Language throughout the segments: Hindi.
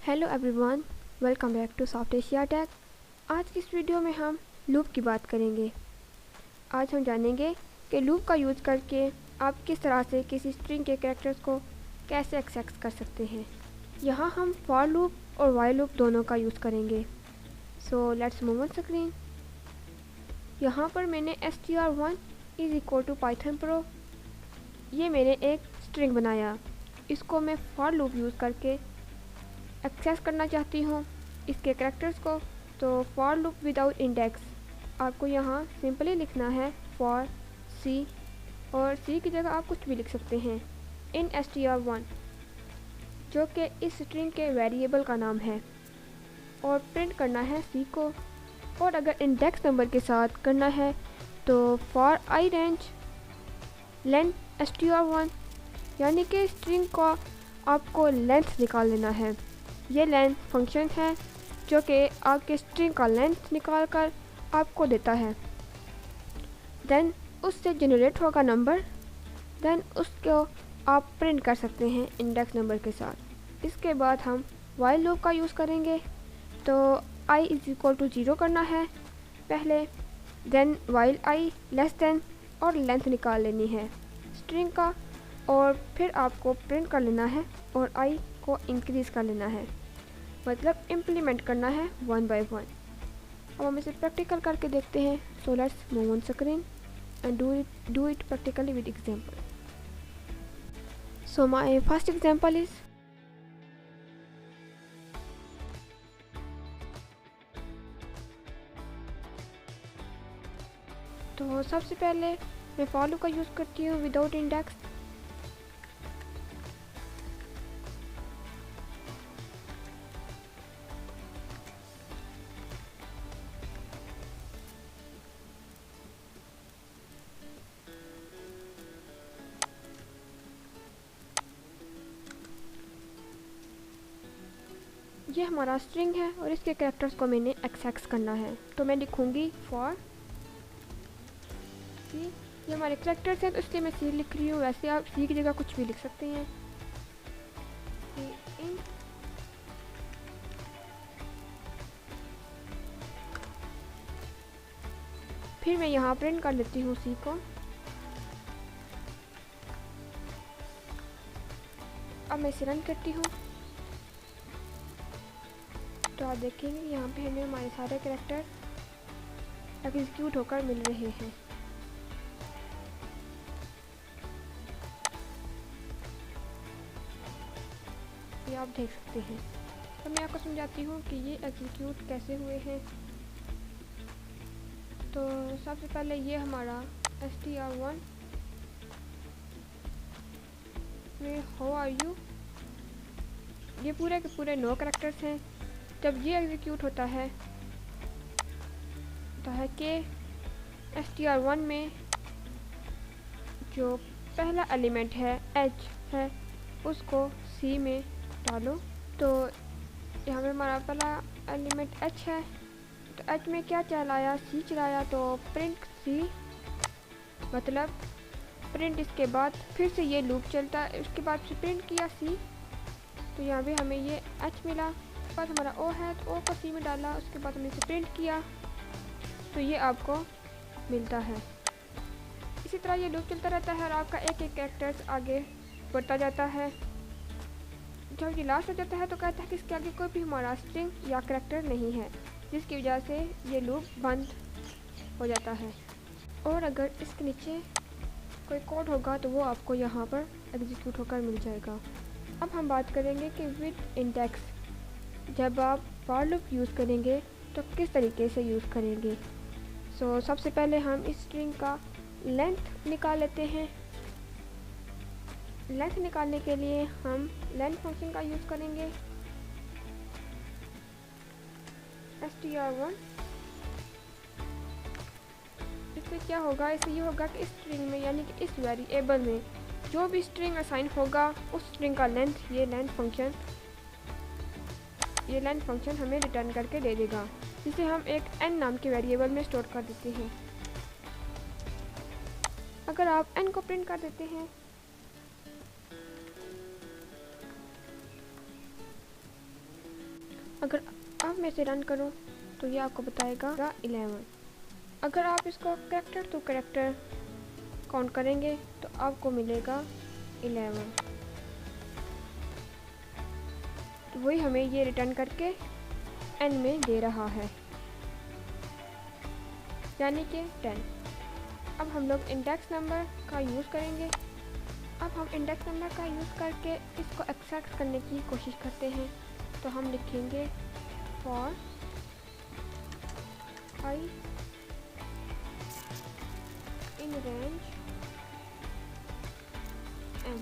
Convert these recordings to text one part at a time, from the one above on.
Hello everyone, welcome back to Soft Asia Tech. आज की इस वीडियो में हम लूप की बात करेंगे। आज हम जानेंगे कि लूप का यूज़ करके आप किस तरह से किसी स्ट्रिंग के कैरेक्टर्स को कैसे एक्सेस कर सकते हैं। यहाँ हम फॉर लूप और वाइल लूप दोनों का यूज़ करेंगे। So let's move on screen. यहाँ पर मैंने str1 is equal to Python pro ये मैंने एक स्ट्रिंग बनाया। इसको मैं फॉर लूप यूज़ करके एक्सेस करना चाहती हूँ इसके कैरेक्टर्स को। तो फॉर लूप विदाउट इंडेक्स आपको यहाँ सिंपली लिखना है फॉर सी, और सी की जगह आप कुछ भी लिख सकते हैं इन str1 जो कि इस स्ट्रिंग के वेरिएबल का नाम है, और प्रिंट करना है सी को। और अगर इंडेक्स नंबर के साथ करना है तो for I range length str1 यानी कि स्ट्रिंग का आपको लेंथ निकाल लेना है। ये लेंथ फंक्शन है जो कि आपके स्ट्रिंग का लेंथ निकाल कर आपको देता है। देन उससे जनरेट होगा नंबर, देन उसको आप प्रिंट कर सकते हैं इंडेक्स नंबर के साथ। इसके बाद हम वाइल लूप का यूज़ करेंगे। तो i इज़ इक्वल टू 0 करना है पहले, then while i less than और लेंथ निकाल लेनी है स्ट्रिंग का, और फिर आपको प्रिंट कर लेना है और i को इंक्रीज़ कर लेना है, मतलब इम्प्लीमेंट करना है 1 by 1। अब हम इसे प्रैक्टिकल करके देखते हैं। सो let's move on screen and do it practically with example. So my first example is तो सबसे पहले मैं फॉर लूप का यूज़ करती हूँ विदाउट इंडेक्स। ये हमारा स्ट्रिंग है और इसके कैरेक्टर्स को मैंने एक्सेस करना है। तो मैं लिखूँगी फॉर सी। ये हमारे कैरेक्टर्स हैं तो इसलिए मैं सी लिख रही हूँ, वैसे आप सी की जगह कुछ भी लिख सकते हैं। इन फिर मैं यहाँ प्रिंट कर लेती हूँ सी को। अब मैं इसे रन करती हूँ तो आप देखेंगे यहाँ पे हमें हमारे सारे कैरेक्टर एग्जीक्यूट होकर मिल रहे हैं। ये आप देख सकते हैं। तो मैं आपको समझाती हूँ कि ये एग्जीक्यूट कैसे हुए हैं। तो सबसे पहले ये हमारा str1 में हाउ आर यू, ये पूरे के पूरे 9 कैरेक्टर्स हैं। जब ये एग्जीक्यूट होता है कि str1 में जो पहला एलिमेंट है h है उसको c में डालो। तो यहाँ पे हमारा पहला एलिमेंट h है, तो h में क्या चलाया, c चलाया, तो प्रिंट c, मतलब प्रिंट। इसके बाद फिर से ये लूप चलता है, उसके बाद से प्रिंट किया c, तो यहाँ पे हमें ये h मिला। उसके बाद हमारा o है तो o को c में डाला, उसके बाद हमने इसे प्रिंट किया तो ये आपको मिलता है। इसी तरह ये लूप चलता रहता है और आपका एक एक कैरेक्टर्स आगे बढ़ता जाता है। जब ये लास्ट हो जाता है तो कहता है कि इसके आगे कोई भी हमारा स्ट्रिंग या कैरेक्टर नहीं है, जिसकी वजह से ये लूप बंद हो जाता है। और अगर इसके नीचे कोई कोड होगा तो वो आपको यहाँ पर एग्जीक्यूट होकर मिल जाएगा। अब हम बात करेंगे कि विद इंडेक्स जब आप फॉर लूप यूज़ करेंगे तो किस तरीके से यूज़ करेंगे। सो सबसे पहले हम इस स्ट्रिंग का लेंथ निकाल लेते हैं। लेंथ निकालने के लिए हम लेंथ फंक्शन का यूज़ करेंगे। str1 इससे क्या होगा, इससे ये होगा कि इस स्ट्रिंग में यानी कि इस वेरिएबल में जो भी स्ट्रिंग असाइन होगा उस स्ट्रिंग का लेंथ ये लेंथ फंक्शन हमें रिटर्न करके दे देगा, जिसे हम एक n नाम के वेरिएबल में स्टोर कर देते हैं। अगर आप n को प्रिंट कर देते हैं अगर अब मैं इसे रन करूँ तो ये आपको बताएगा 11। अगर आप इसको कैरेक्टर टू कैरेक्टर काउंट करेंगे तो आपको मिलेगा 11। तो वही हमें ये रिटर्न करके n में दे रहा है, यानी कि 10। अब हम लोग इंडेक्स नंबर का यूज़ करेंगे। अब हम इंडेक्स नंबर का यूज़ करके इसको एक्सट्रैक्ट करने की कोशिश करते हैं। तो हम लिखेंगे for I in range n,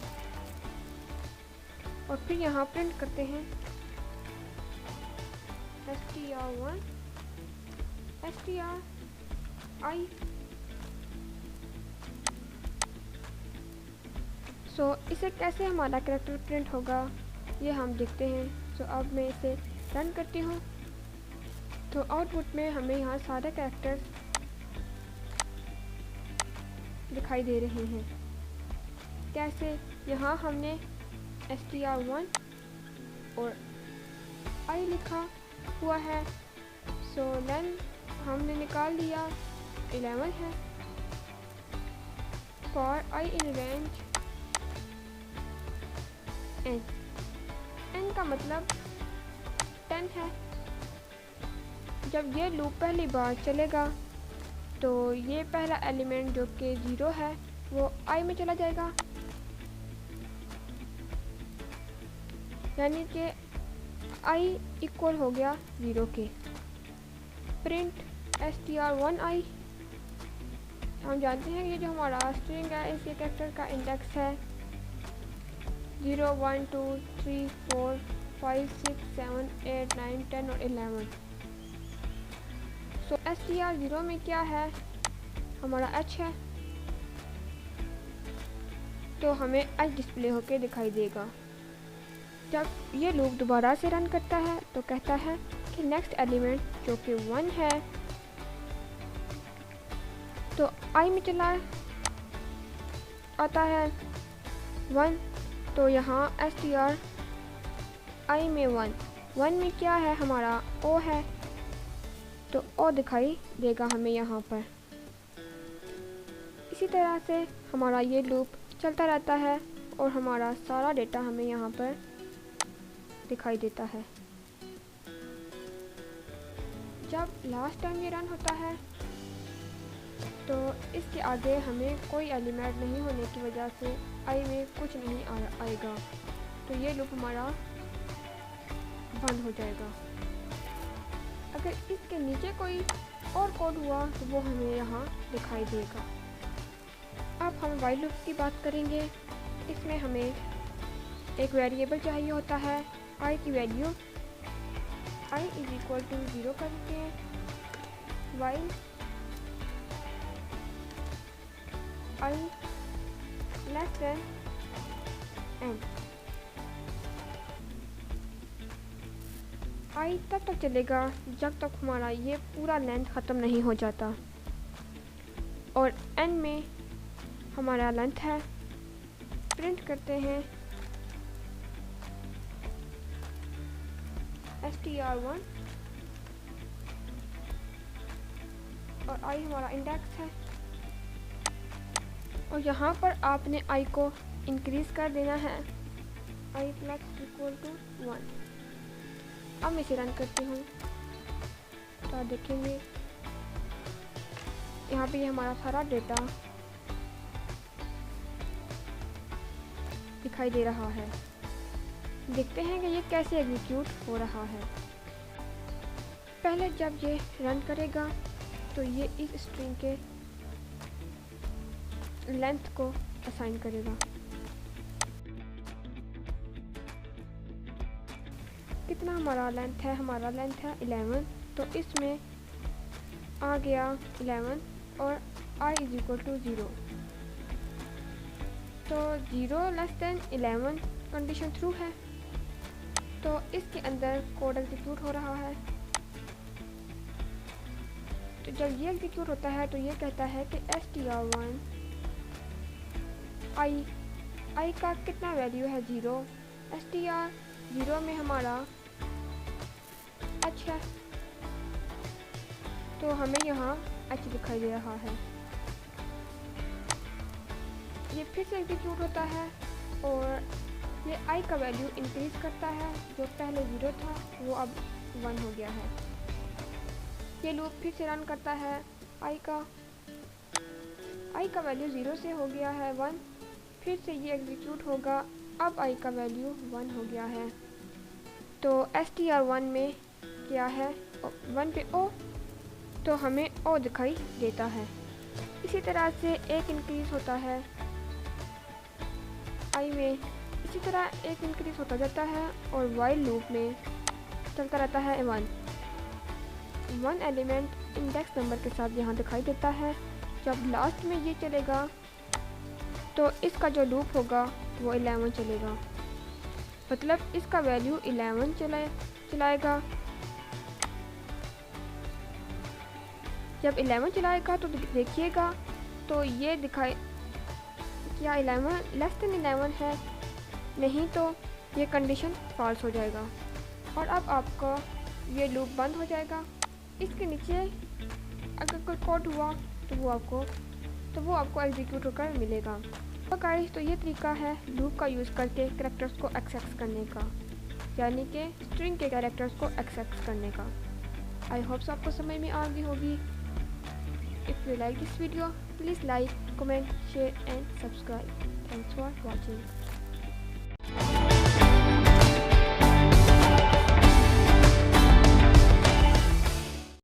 और फिर यहाँ प्रिंट करते हैं str1 str I। सो इसे कैसे हमारा कैरेक्टर प्रिंट होगा ये हम देखते हैं। सो अब मैं इसे रन करती हूँ तो आउटपुट में हमें यहाँ सारे कैरेक्टर्स दिखाई दे रहे हैं। कैसे, यहाँ हमने str1 और I लिखा हुआ है। सो लेंथ हमने निकाल लिया 11 है। For I in range n का मतलब 10 है। जब ये लूप पहली बार चलेगा तो ये पहला एलिमेंट जो कि 0 है वो I में चला जाएगा, यानी कि I इक्वल हो गया 0 के। प्रिंट str1I, हम जानते हैं कि ये जो हमारा स्ट्रिंग है इसके कैरेक्टर का इंडेक्स है 0 1 2 3 4 5 6 7 8 9 10 और 11। सो str0 में क्या है, हमारा h है, तो हमें h डिस्प्ले होके दिखाई देगा। जब ये लूप दोबारा से रन करता है तो कहता है कि नेक्स्ट एलिमेंट जो कि 1 है तो I में चला आता है 1, तो यहाँ str I में 1 में क्या है, हमारा O है, तो O दिखाई देगा हमें यहाँ पर। इसी तरह से हमारा ये लूप चलता रहता है और हमारा सारा डेटा हमें यहाँ पर दिखाई देता है। जब लास्ट टाइम ये रन होता है तो इसके आगे हमें कोई एलिमेंट नहीं होने की वजह से I में कुछ नहीं आएगा, तो ये लूप हमारा बंद हो जाएगा। अगर इसके नीचे कोई और कोड हुआ तो वो हमें यहाँ दिखाई देगा। अब हम व्हाइल लूप की बात करेंगे। इसमें हमें एक वेरिएबल चाहिए होता है I की value I is equal to 0 करके while I less than n। I तब तक चलेगा जब तक हमारा ये पूरा लेंथ ख़त्म नहीं हो जाता, और n में हमारा लेंथ है। प्रिंट करते हैं str1 और I हमारा इंडेक्स है, और यहाँ पर आपने I को इंक्रीज़ कर देना है I प्लस इक्वल टू 1। अब मैं इसे रन करती हूँ तो आप देखेंगे यहाँ पे हमारा सारा डेटा दिखाई दे रहा है। देखते हैं कि ये कैसे एग्जीक्यूट हो रहा है। पहले जब ये रन करेगा तो ये इस स्ट्रिंग के लेंथ को असाइन करेगा। कितना हमारा लेंथ है, हमारा लेंथ है 11, तो इसमें आ गया 11 और I इज इक्वल टू 0, तो 0 लेस देन 11 कंडीशन ट्रू है, तो इसके अंदर कोड एग्जीक्यूट हो रहा है। तो जब ये एग्जीक्यूट होता है तो ये कहता है कि str1 I का कितना वैल्यू है 0, str0 में हमारा एच है तो हमें यहाँ एच दिखाई दे रहा है। ये फिर से एग्जीक्यूट होता है और ये आई का वैल्यू इंक्रीज करता है। जो पहले 0 था वो अब 1 हो गया है। ये लूप फिर से रन करता है। आई का वैल्यू 0 से हो गया है 1। फिर से ये एग्जीक्यूट होगा। अब आई का वैल्यू 1 हो गया है। तो str1 में क्या है 1 पे ओ, तो हमें ओ दिखाई देता है। इसी तरह से एक इंक्रीज होता है आई में, इसी तरह एक इंक्रीज होता जाता है और वाइल लूप में चलता रहता है 1 एलिमेंट इंडेक्स नंबर के साथ यहाँ दिखाई देता है। जब लास्ट में ये चलेगा तो इसका जो लूप होगा वो 11 चलेगा, मतलब इसका वैल्यू 11 चलाएगा। जब 11 चलाएगा तो देखिएगा तो ये दिखाई क्या 11 लेस देन 11 है, नहीं तो ये कंडीशन फॉल्स हो जाएगा और अब आपका ये लूप बंद हो जाएगा। इसके नीचे अगर कोई कोड हुआ तो वो आपको एग्जीक्यूट होकर मिलेगा। तो गाइस, तो ये तरीका है लूप का यूज़ करके कैरेक्टर्स को एक्सेस करने का, यानी कि स्ट्रिंग के कैरेक्टर्स को एक्सेस करने का। आई होप आपको समझ में आ गई होगी। If you like this video, please like, comment, share and subscribe. Thanks for watching.